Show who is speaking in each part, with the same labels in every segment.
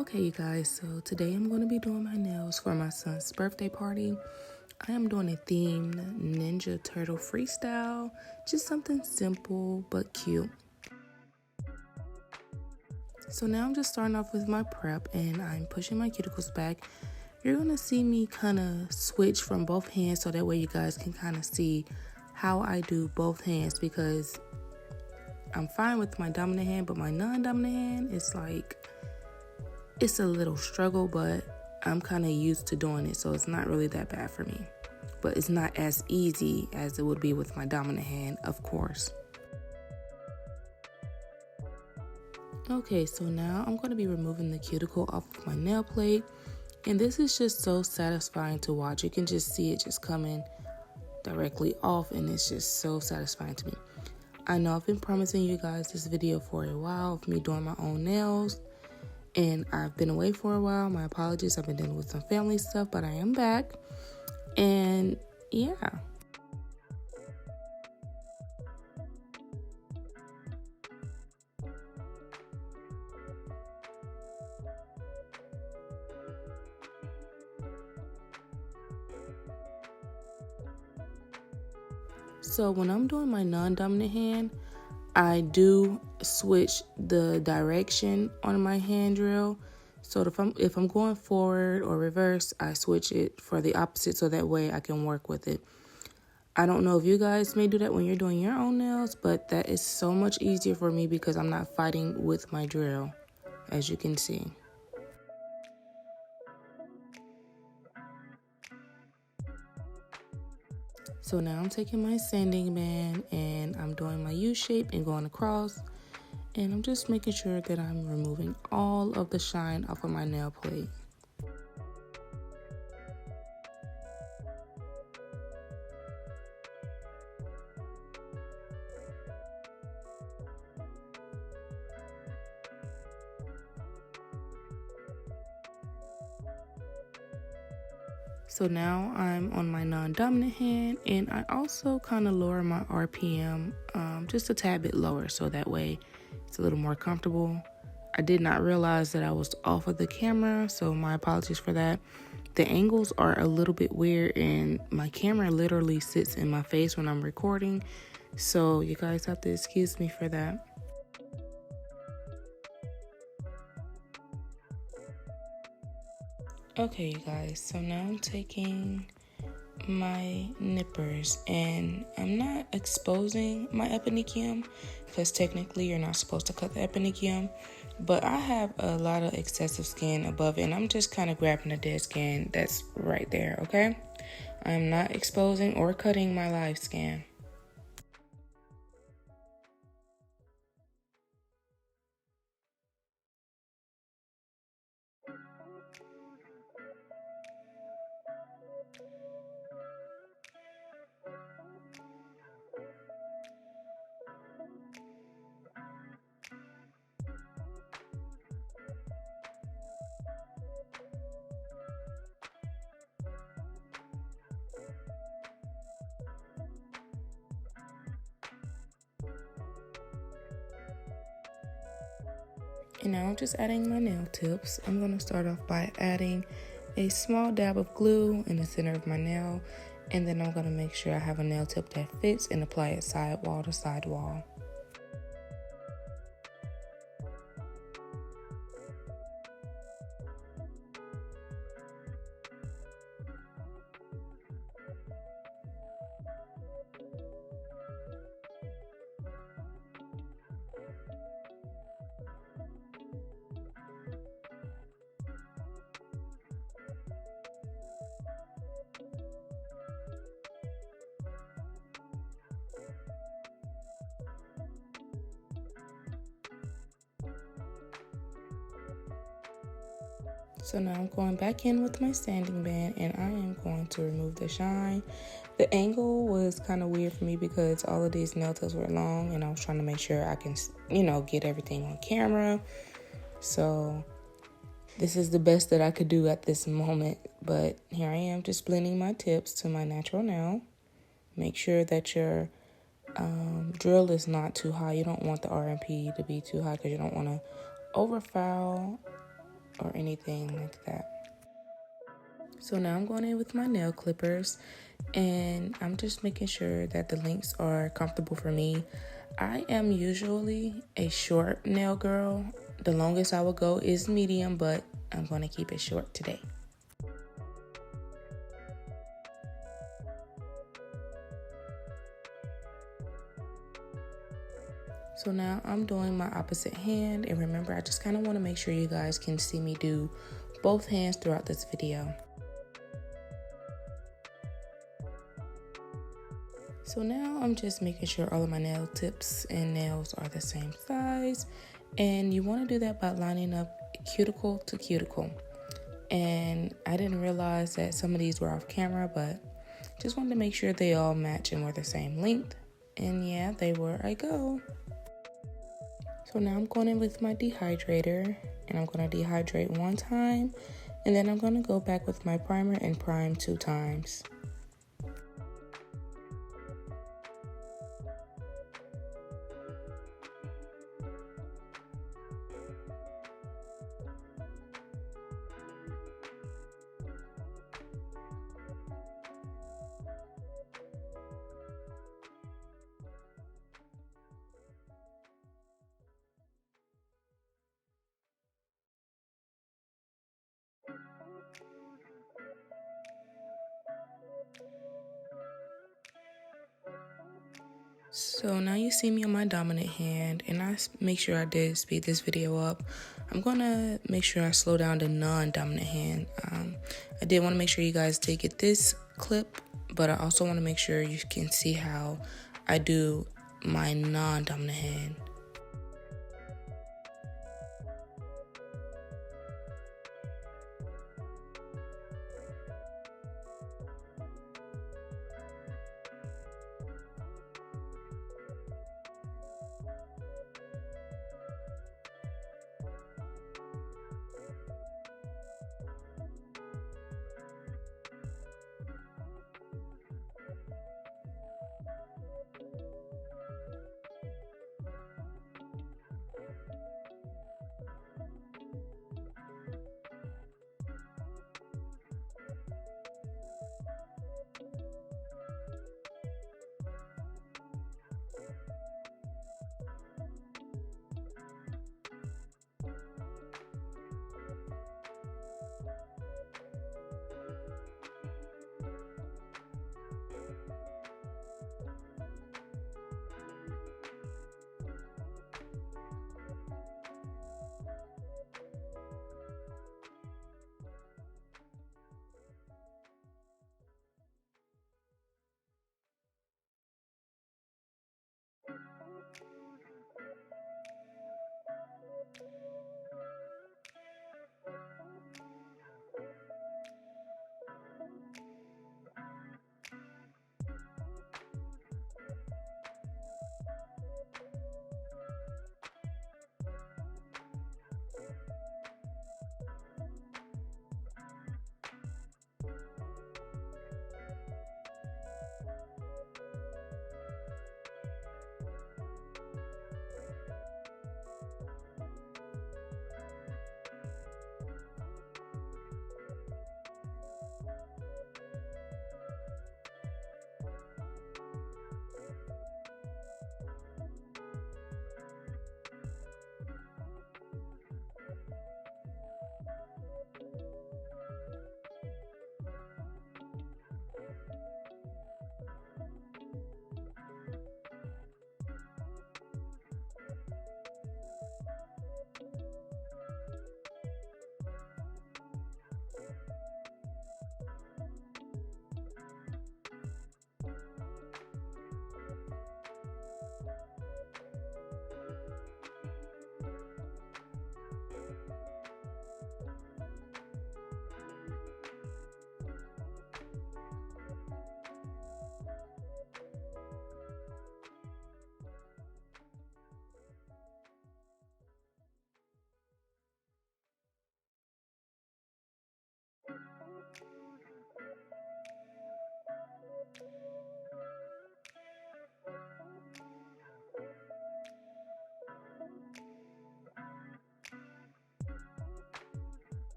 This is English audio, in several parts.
Speaker 1: Okay, you guys, so today I'm going to be doing my nails for my son's birthday party. I am doing a themed Ninja Turtle freestyle, just something simple but cute. So now I'm just starting off with my prep and I'm pushing my cuticles back. You're going to see me kind of switch from both hands so that way you guys can kind of see how I do both hands, because I'm fine with my dominant hand, but my non-dominant hand is like, it's a little struggle, but I'm kind of used to doing it, so it's not really that bad for me. But it's not as easy as it would be with my dominant hand, of course. Okay, so now I'm going to be removing the cuticle off of my nail plate, and this is just so satisfying to watch. You can just see it just coming directly off, and it's just so satisfying to me. I know I've been promising you guys this video for a while of me doing my own nails, and I've been away for a while. My apologies, I've been dealing with some family stuff, but I am back. And yeah. So when I'm doing my non-dominant hand, I do switch the direction on my hand drill. So if I'm going forward or reverse, I switch it for the opposite so that way I can work with it. I don't know if you guys may do that when you're doing your own nails, but that is so much easier for me because I'm not fighting with my drill, as you can see. So now I'm taking my sanding band and I'm doing my U shape and going across. And I'm just making sure that I'm removing all of the shine off of my nail plate. So now I'm on my non-dominant hand, and I also kind of lower my RPM just a tad bit lower so that way it's a little more comfortable. I did not realize that I was off of the camera, so my apologies for that. The angles are a little bit weird, and my camera literally sits in my face when I'm recording, so you guys have to excuse me for that. Okay, you guys, so now I'm taking my nippers and I'm not exposing my eponychium because technically you're not supposed to cut the eponychium, but I have a lot of excessive skin above it and I'm just kind of grabbing the dead skin that's right there, okay? I'm not exposing or cutting my live skin. And now I'm just adding my nail tips. I'm going to start off by adding a small dab of glue in the center of my nail, and then I'm going to make sure I have a nail tip that fits and apply it side wall to side wall. So now I'm going back in with my sanding band and I am going to remove the shine. The angle was kind of weird for me because all of these nail tips were long and I was trying to make sure I can, get everything on camera. So this is the best that I could do at this moment. But here I am just blending my tips to my natural nail. Make sure that your drill is not too high. You don't want the RMP to be too high because you don't want to overfoul or anything like that. So now I'm going in with my nail clippers, and I'm just making sure that the lengths are comfortable for me. I am usually a short nail girl. The longest I will go is medium, but I'm going to keep it short today. So now I'm doing my opposite hand, and remember, I just kind of want to make sure you guys can see me do both hands throughout this video. So now I'm just making sure all of my nail tips and nails are the same size, and you want to do that by lining up cuticle to cuticle. And I didn't realize that some of these were off camera, but just wanted to make sure they all match and were the same length. And yeah, they were. I go. So now I'm going in with my dehydrator, and I'm going to dehydrate one time, and then I'm going to go back with my primer and prime 2 times. So now you see me on my dominant hand, and I make sure I did speed this video up. I'm going to make sure I slow down the non-dominant hand. I did want to make sure you guys did get this clip, but I also want to make sure you can see how I do my non-dominant hand.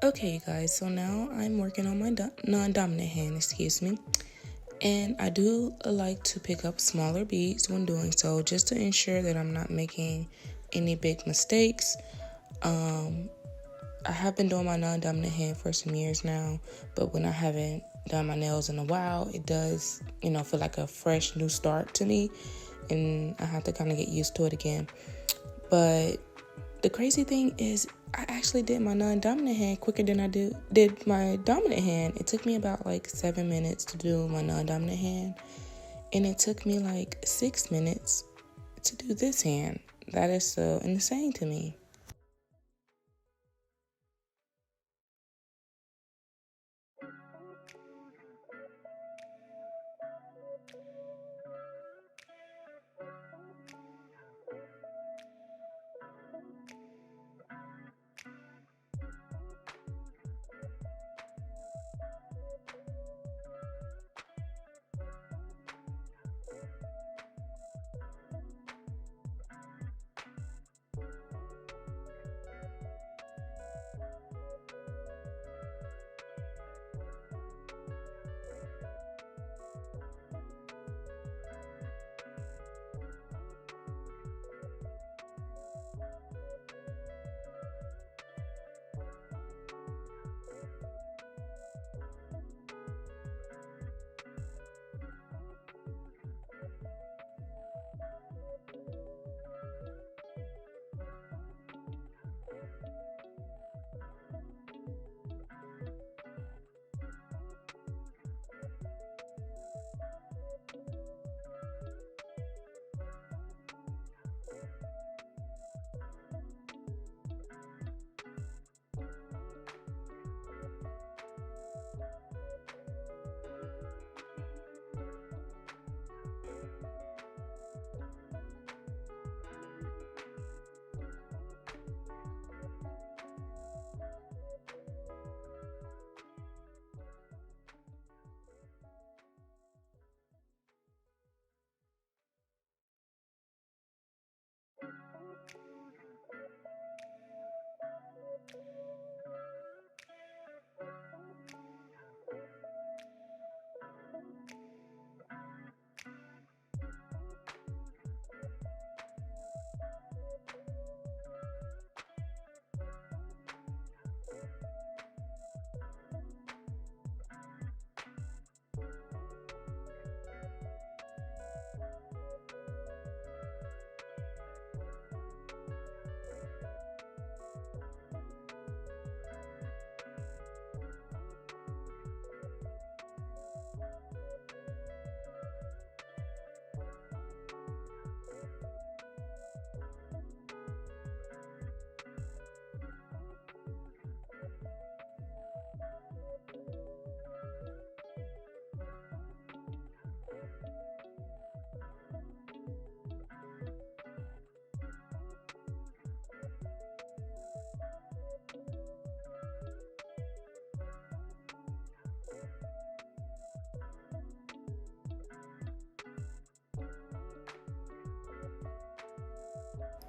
Speaker 1: Okay, you guys, so now I'm working on my non-dominant hand, excuse me. And I do like to pick up smaller beads when doing so, just to ensure that I'm not making any big mistakes. I have been doing my non-dominant hand for some years now, but when I haven't done my nails in a while, it does, feel like a fresh new start to me, and I have to kind of get used to it again. But the crazy thing is, I actually did my non-dominant hand quicker than I did my dominant hand. It took me about like 7 minutes to do my non-dominant hand, and it took me like 6 minutes to do this hand. That is so insane to me.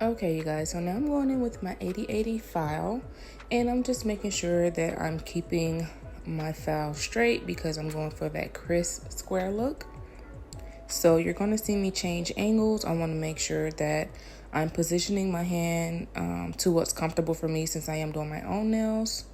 Speaker 1: Okay, you guys, so now I'm going in with my 80/80 file, and I'm just making sure that I'm keeping my file straight because I'm going for that crisp square look. So you're going to see me change angles. I want to make sure that I'm positioning my hand to what's comfortable for me since I am doing my own nails.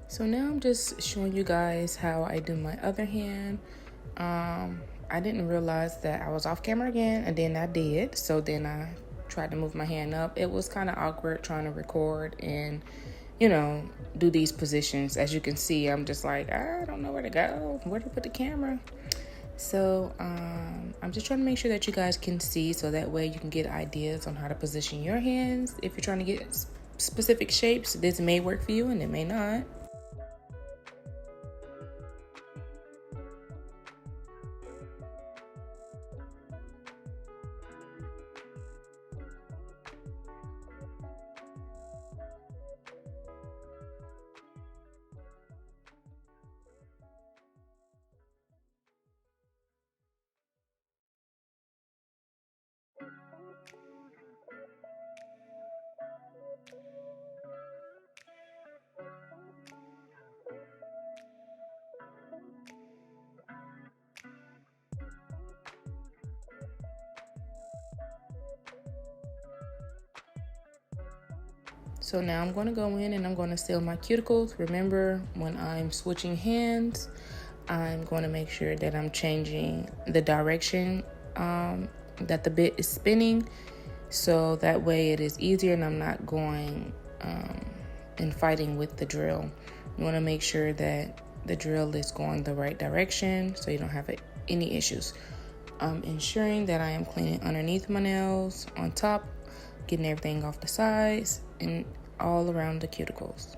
Speaker 1: So now I'm just showing you guys how I do my other hand. I didn't realize that I was off camera again, and then I did. So then I tried to move my hand up. It was kind of awkward trying to record and, you know, do these positions. As you can see, I'm just like, I don't know where to go, where to put the camera. So I'm just trying to make sure that you guys can see, so that way you can get ideas on how to position your hands. If you're trying to get specific shapes, this may work for you and it may not. So now I'm going to go in and I'm going to seal my cuticles. Remember, when I'm switching hands, I'm going to make sure that I'm changing the direction that the bit is spinning, so that way it is easier and I'm not going and fighting with the drill. You want to make sure that the drill is going the right direction so you don't have any issues. Ensuring that I am cleaning underneath my nails, on top, getting everything off the sides and all around the cuticles.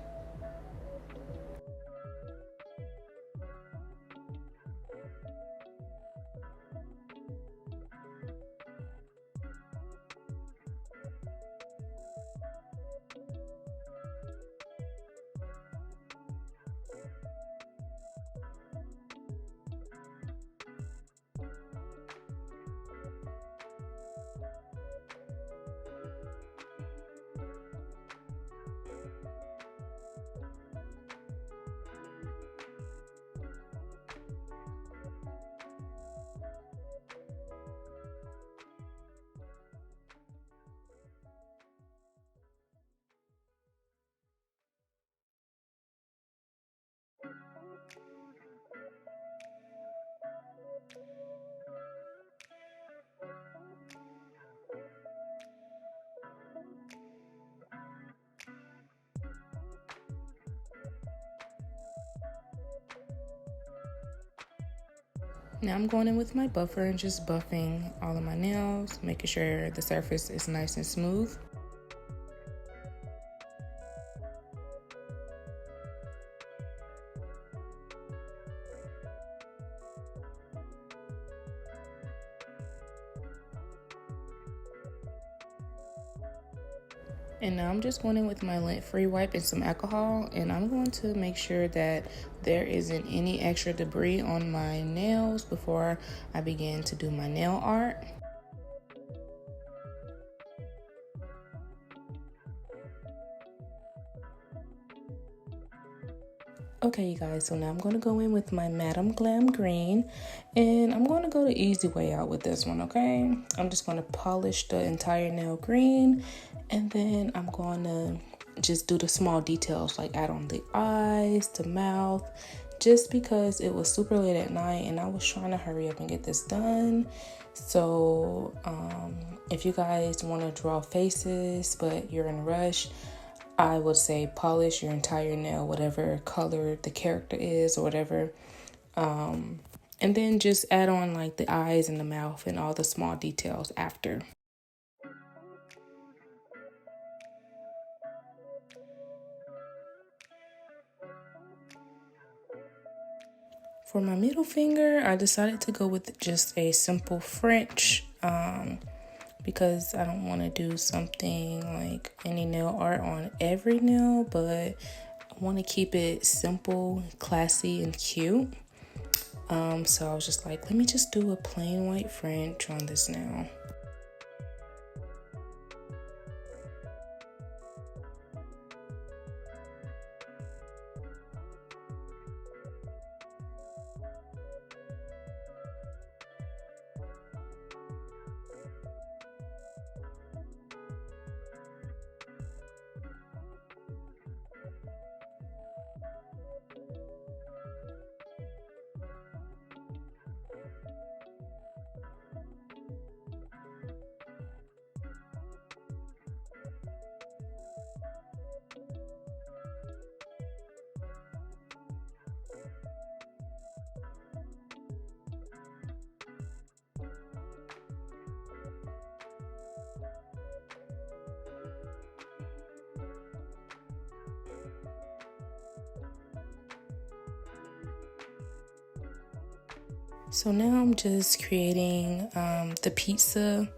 Speaker 1: Now I'm going in with my buffer and just buffing all of my nails, making sure the surface is nice and smooth. And now I'm just going in with my lint-free wipe and some alcohol, and I'm going to make sure that there isn't any extra debris on my nails before I begin to do my nail art. Okay, you guys, so now I'm going to go in with my Madam Glam Green, and I'm going to go the easy way out with this one, okay? I'm just going to polish the entire nail green, and then I'm going to just do the small details, like add on the eyes, the mouth, just because it was super late at night, and I was trying to hurry up and get this done. So, if you guys want to draw faces, but you're in a rush, I would say polish your entire nail, whatever color the character is or whatever. And then just add on like the eyes and the mouth and all the small details after. For my middle finger, I decided to go with just a simple French because I don't want to do something like any nail art on every nail, but I want to keep it simple, classy, and cute. So I was just like, let me just do a plain white French on this nail. So now I'm just creating the pizza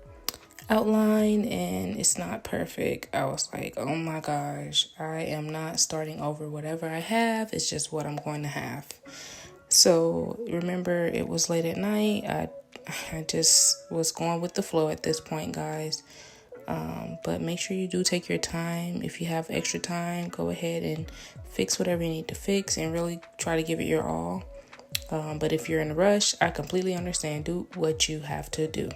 Speaker 1: outline, and it's not perfect. I was like, oh my gosh, I am not starting over. Whatever I have is just what I'm going to have. So remember, it was late at night. I just was going with the flow at this point, guys. But make sure you do take your time. If you have extra time, go ahead and fix whatever you need to fix and really try to give it your all. But if you're in a rush, I completely understand. Do what you have to do.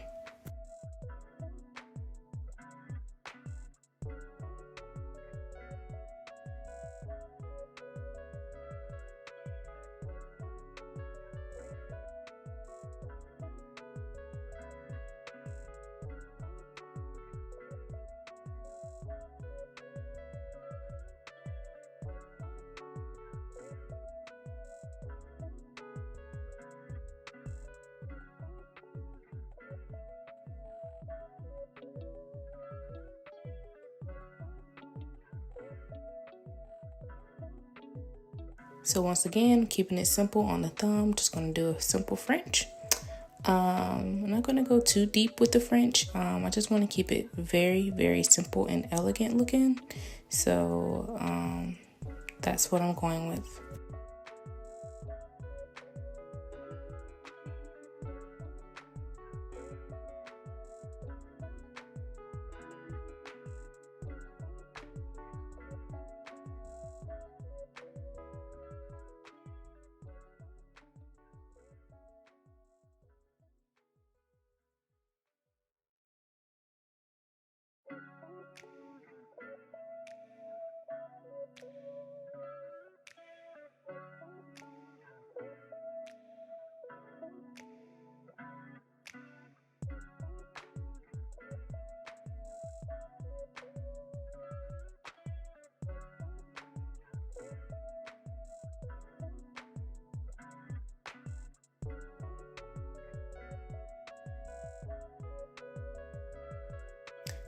Speaker 1: So once again, keeping it simple on the thumb, just going to do a simple French. I'm not going to go too deep with the French. I just want to keep it very, very simple and elegant looking. So that's what I'm going with.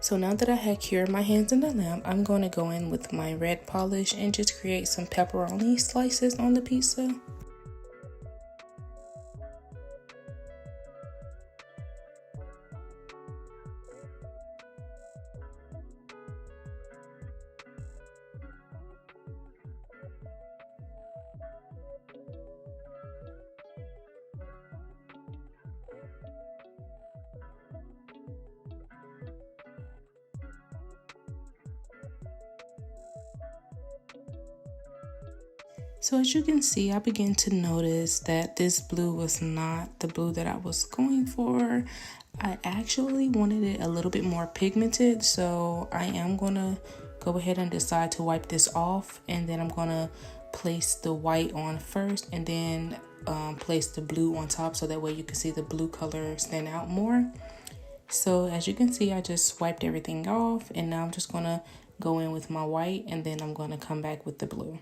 Speaker 1: So now that I had cured my hands in the lamp, I'm going to go in with my red polish and just create some pepperoni slices on the pizza. So as you can see, I began to notice that this blue was not the blue that I was going for. I actually wanted it a little bit more pigmented, so I am going to go ahead and decide to wipe this off, and then I'm going to place the white on first and then place the blue on top so that way you can see the blue color stand out more. So as you can see, I just wiped everything off, and now I'm just going to go in with my white, and then I'm going to come back with the blue.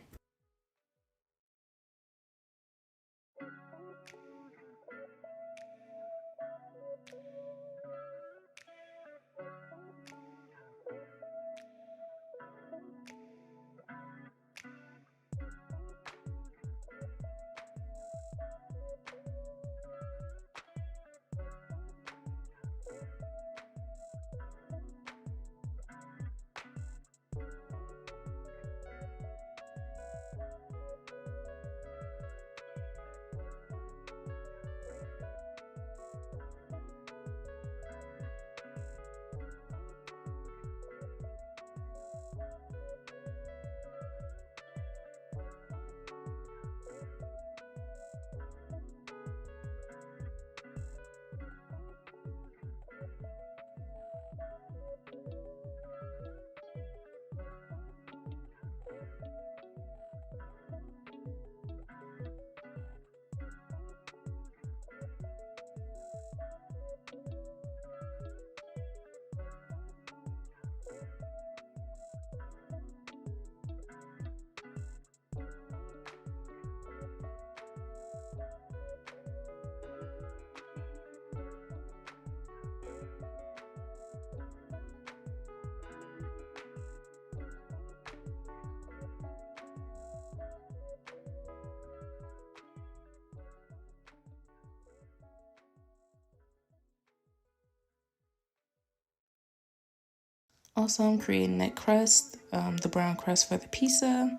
Speaker 1: Also, I'm creating that crust, the brown crust for the pizza.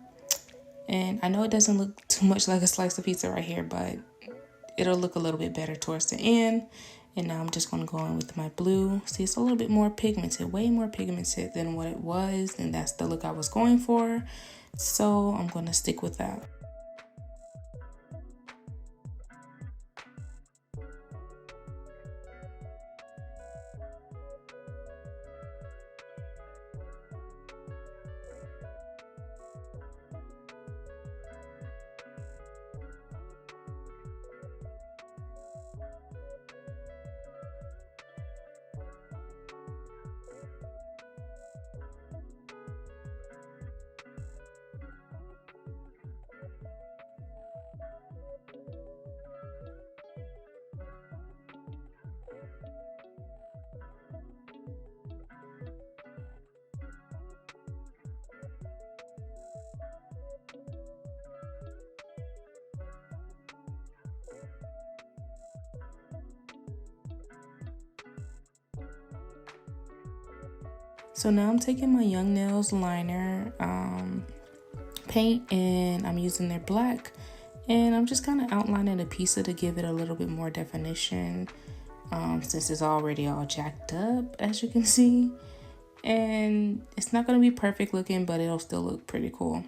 Speaker 1: And I know it doesn't look too much like a slice of pizza right here, but it'll look a little bit better towards the end. And now I'm just going to go in with my blue. See, it's a little bit more pigmented, way more pigmented than what it was. And that's the look I was going for. So I'm going to stick with that. So now I'm taking my Young Nails liner paint, and I'm using their black, and I'm just kind of outlining the pizza to give it a little bit more definition, since it's already all jacked up, as you can see. And it's not going to be perfect looking, but it'll still look pretty cool.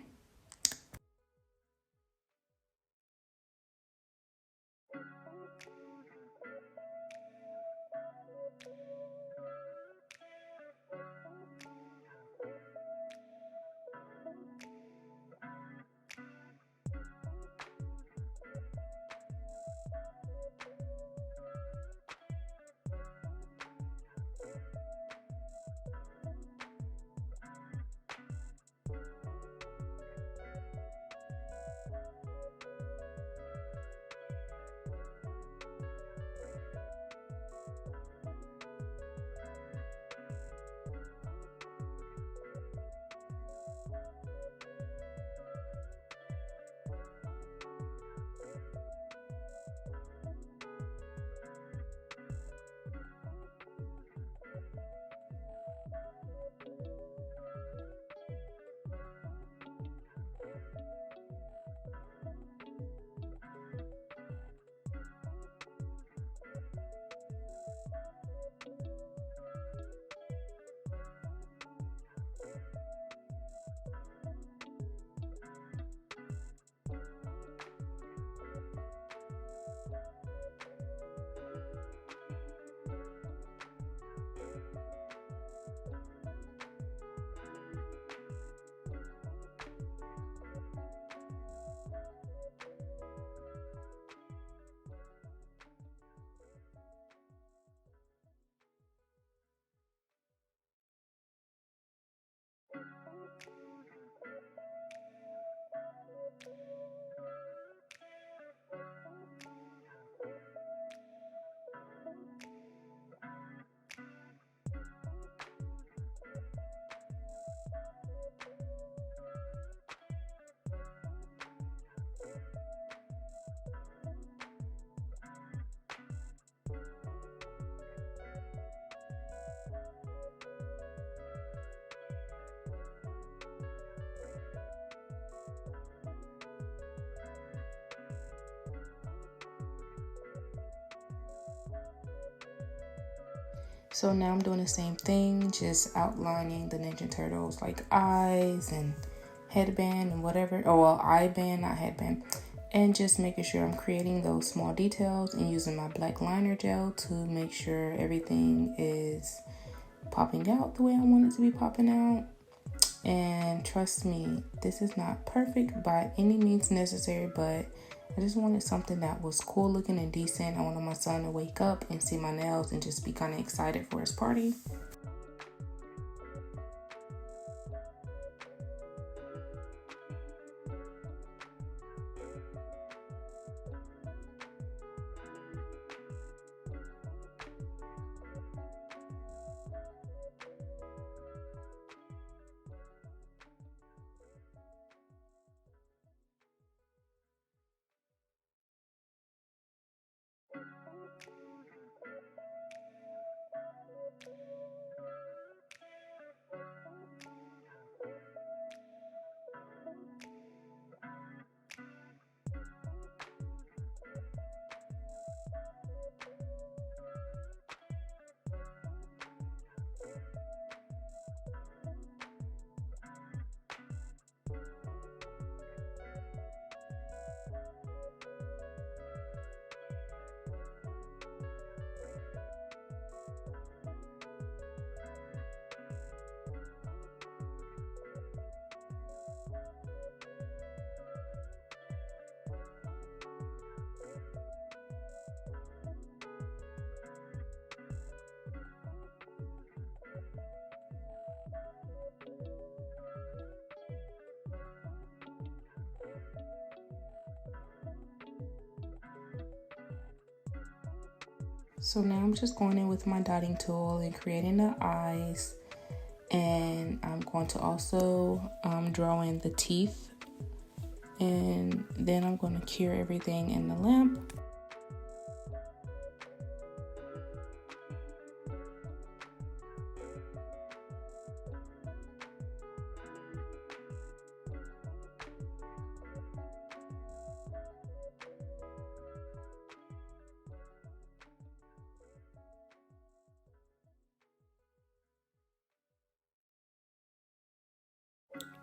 Speaker 1: So now I'm doing the same thing, just outlining the Ninja Turtles like eyes and headband and whatever. Oh, well, eye band, not headband. And just making sure I'm creating those small details and using my black liner gel to make sure everything is popping out the way I want it to be popping out. And trust me, this is not perfect by any means necessary, but I just wanted something that was cool looking and decent. I wanted my son to wake up and see my nails and just be kind of excited for his party. So now I'm just going in with my dotting tool and creating the eyes. And I'm going to also draw in the teeth. And then I'm going to cure everything in the lamp.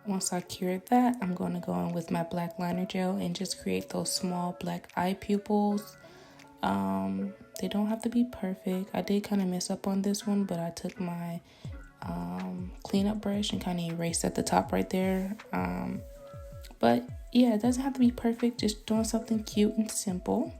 Speaker 1: Once I cured that, I'm going to go in with my black liner gel and just create those small black eye pupils. They don't have to be perfect. I did kind of mess up on this one, but I took my cleanup brush and kind of erased at the top right there. But yeah, it doesn't have to be perfect, just doing something cute and simple.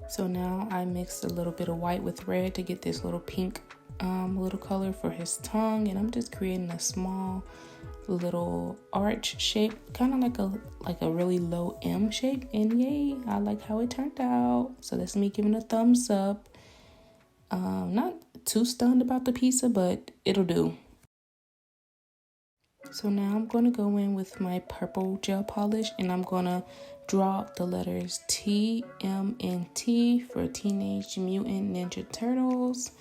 Speaker 1: So now I mixed a little bit of white with red to get this little pink little color for his tongue, and I'm just creating a small little arch shape, kind of like a really low M shape. And yay, I like how it turned out. So that's me giving a thumbs up. Not too stunned about the pizza, but it'll do. So now I'm going to go in with my purple gel polish, and I'm going to draw the letters TMNT for Teenage Mutant Ninja Turtles.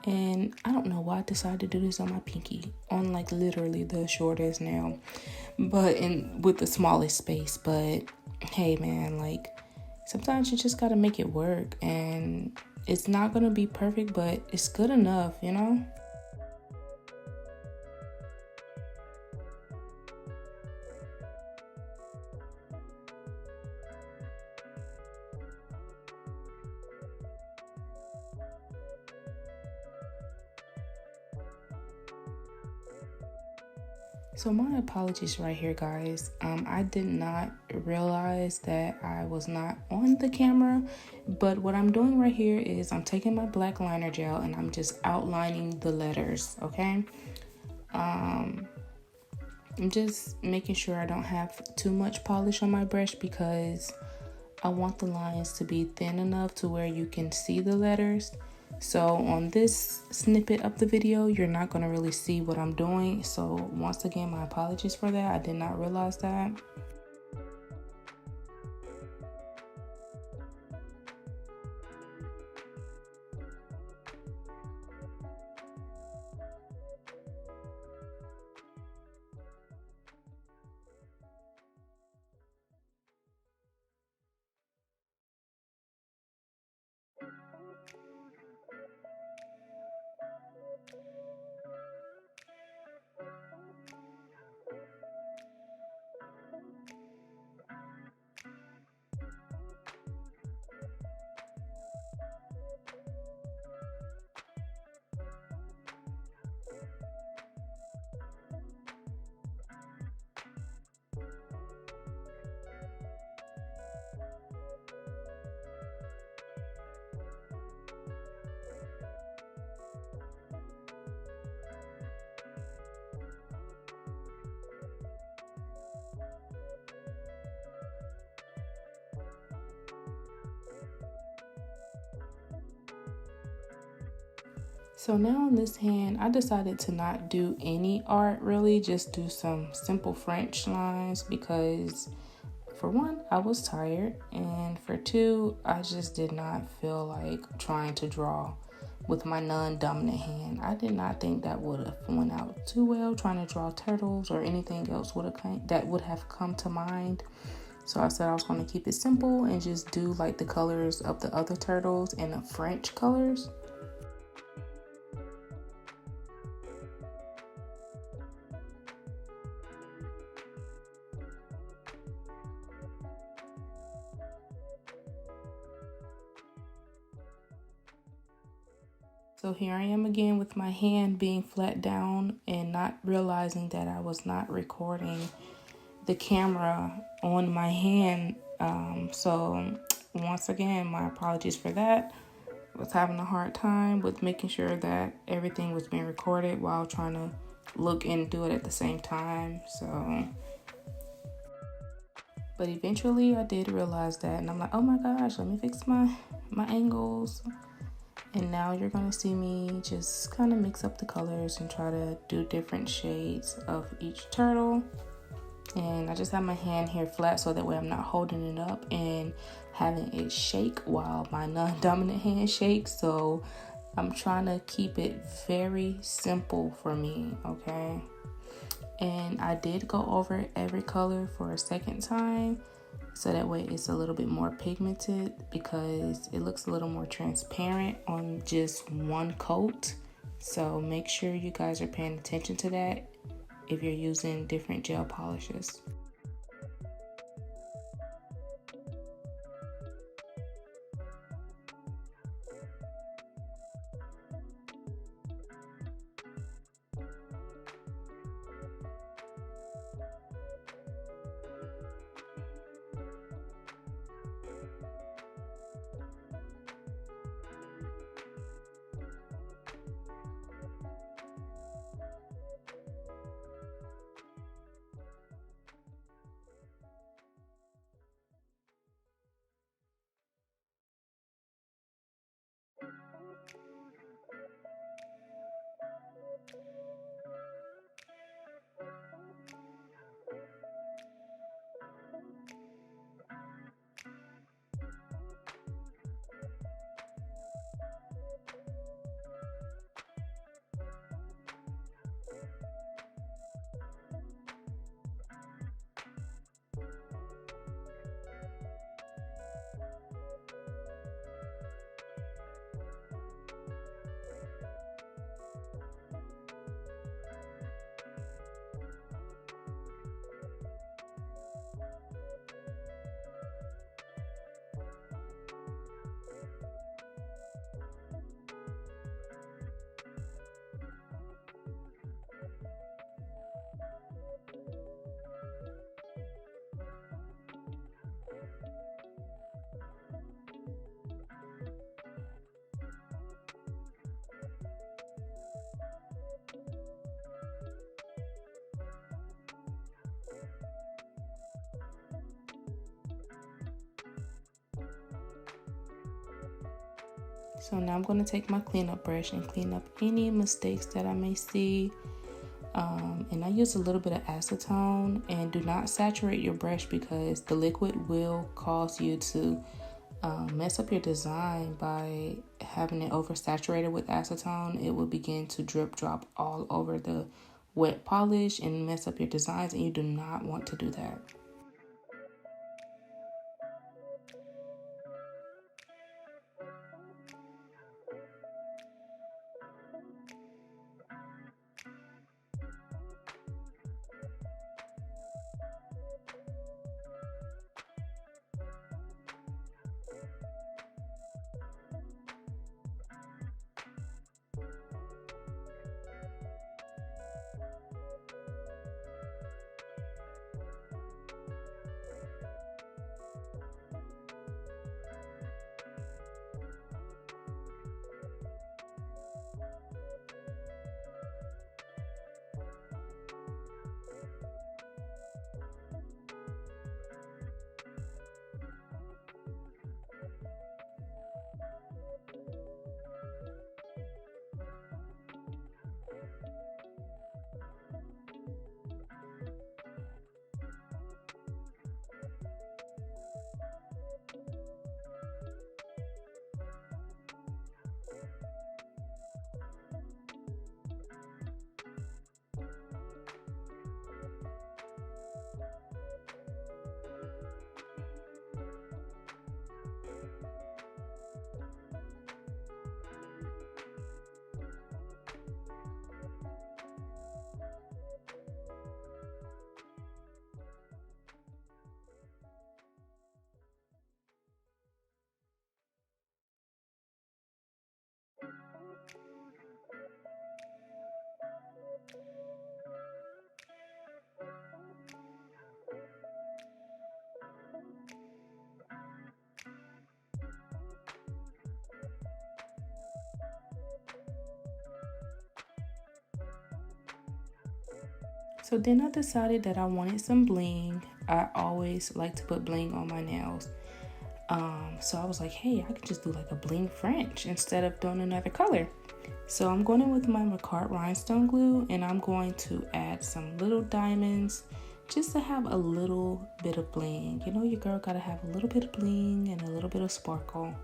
Speaker 1: And I don't know why I decided to do this on my pinky, on like literally the shortest nail, but with the smallest space. But hey man, like sometimes you just gotta make it work, and it's not gonna be perfect, but it's good enough, you know? So my apologies right here, guys. I did not realize that I was not on the camera, but what I'm doing right here is I'm taking my black liner gel and I'm just outlining the letters, okay? I'm just making sure I don't have too much polish on my brush because I want the lines to be thin enough to where you can see the letters. So on this snippet of the video, you're not going to really see what I'm doing. So once again, my apologies for that. I did not realize that. So now on this hand, I decided to not do any art really, just do some simple French lines because for one, I was tired, and for two, I just did not feel like trying to draw with my non-dominant hand. I did not think that would have went out too well, trying to draw turtles or anything else that would have come to mind. So I said I was going to keep it simple and just do like the colors of the other turtles and the French colors. So here I am again with my hand being flat down and not realizing that I was not recording the camera on my hand. So once again, my apologies for that. I was having a hard time with making sure that everything was being recorded while trying to look and do it at the same time. But eventually I did realize that, and I'm like, oh my gosh, let me fix my angles. And now you're going to see me just kind of mix up the colors and try to do different shades of each turtle. And I just have my hand here flat so that way I'm not holding it up and having it shake while my non-dominant hand shakes. So I'm trying to keep it very simple for me, okay? And I did go over every color for a second time, so that way it's a little bit more pigmented because it looks a little more transparent on just one coat. So make sure you guys are paying attention to that if you're using different gel polishes. So now I'm going to take my cleanup brush and clean up any mistakes that I may see. And I use a little bit of acetone, and do not saturate your brush because the liquid will cause you to mess up your design. By having it oversaturated with acetone, it will begin to drip drop all over the wet polish and mess up your designs, and you do not want to do that. So then I decided that I wanted some bling. I always like to put bling on my nails. So I was like, hey, I could just do like a bling French instead of doing another color. So I'm going in with my Macart rhinestone glue, and I'm going to add some little diamonds just to have a little bit of bling. You know, your girl gotta have a little bit of bling and a little bit of sparkle.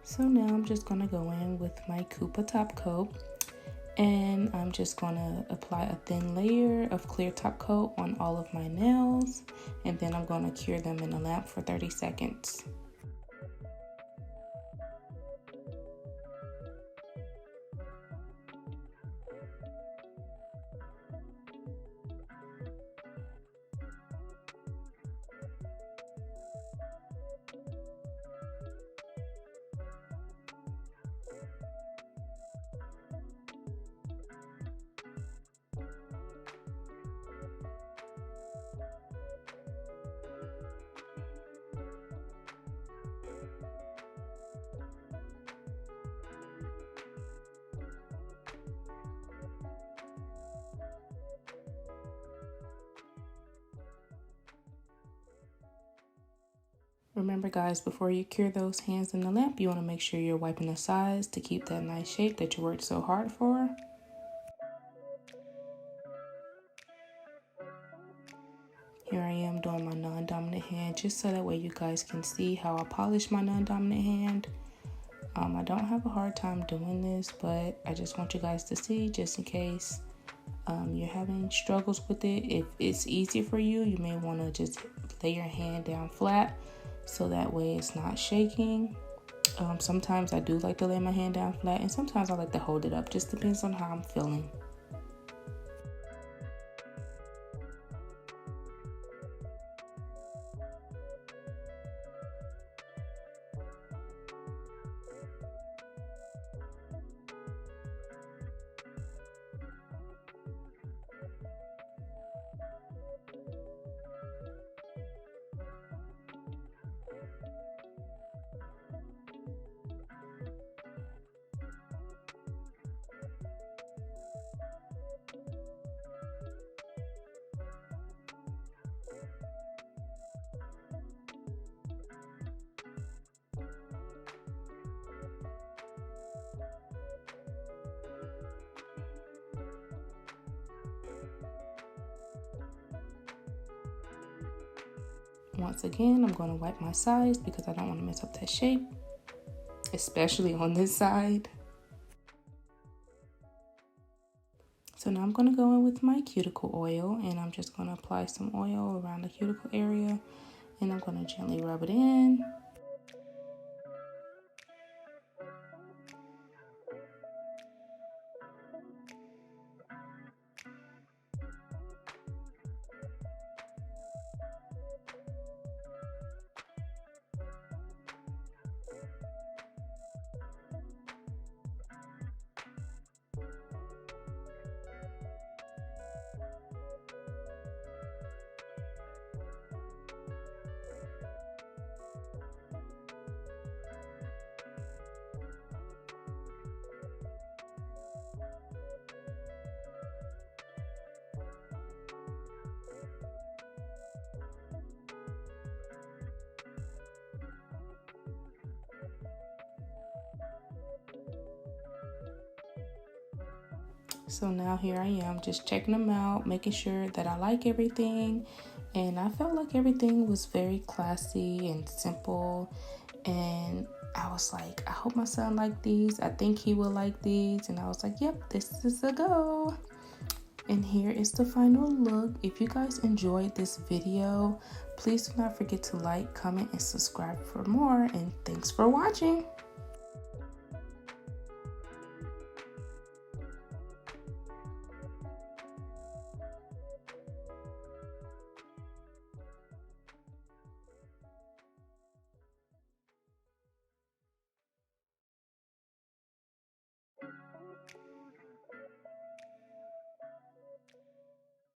Speaker 1: So now I'm just gonna go in with my Koopa top coat, and I'm just gonna apply a thin layer of clear top coat on all of my nails, and then I'm gonna cure them in a lamp for 30 seconds. Remember guys, before you cure those hands in the lamp, you want to make sure you're wiping the sides to keep that nice shape that you worked so hard for. Here I am doing my non-dominant hand, just so that way you guys can see how I polish my non-dominant hand. I don't have a hard time doing this, but I just want you guys to see, just in case you're having struggles with it. If it's easier for you, you may want to just lay your hand down flat, so that way it's not shaking. Sometimes I do like to lay my hand down flat, and sometimes I like to hold it up. Just depends on how I'm feeling. Once again, I'm going to wipe my sides because I don't want to mess up that shape, especially on this side. So now I'm going to go in with my cuticle oil, and I'm just going to apply some oil around the cuticle area, and I'm going to gently rub it in. So now here I am just checking them out, making sure that I like everything. And I felt like everything was very classy and simple. And I was like, I hope my son liked these. I think he will like these. And I was like, yep, this is a go. And here is the final look. If you guys enjoyed this video, please do not forget to like, comment, and subscribe for more. And thanks for watching.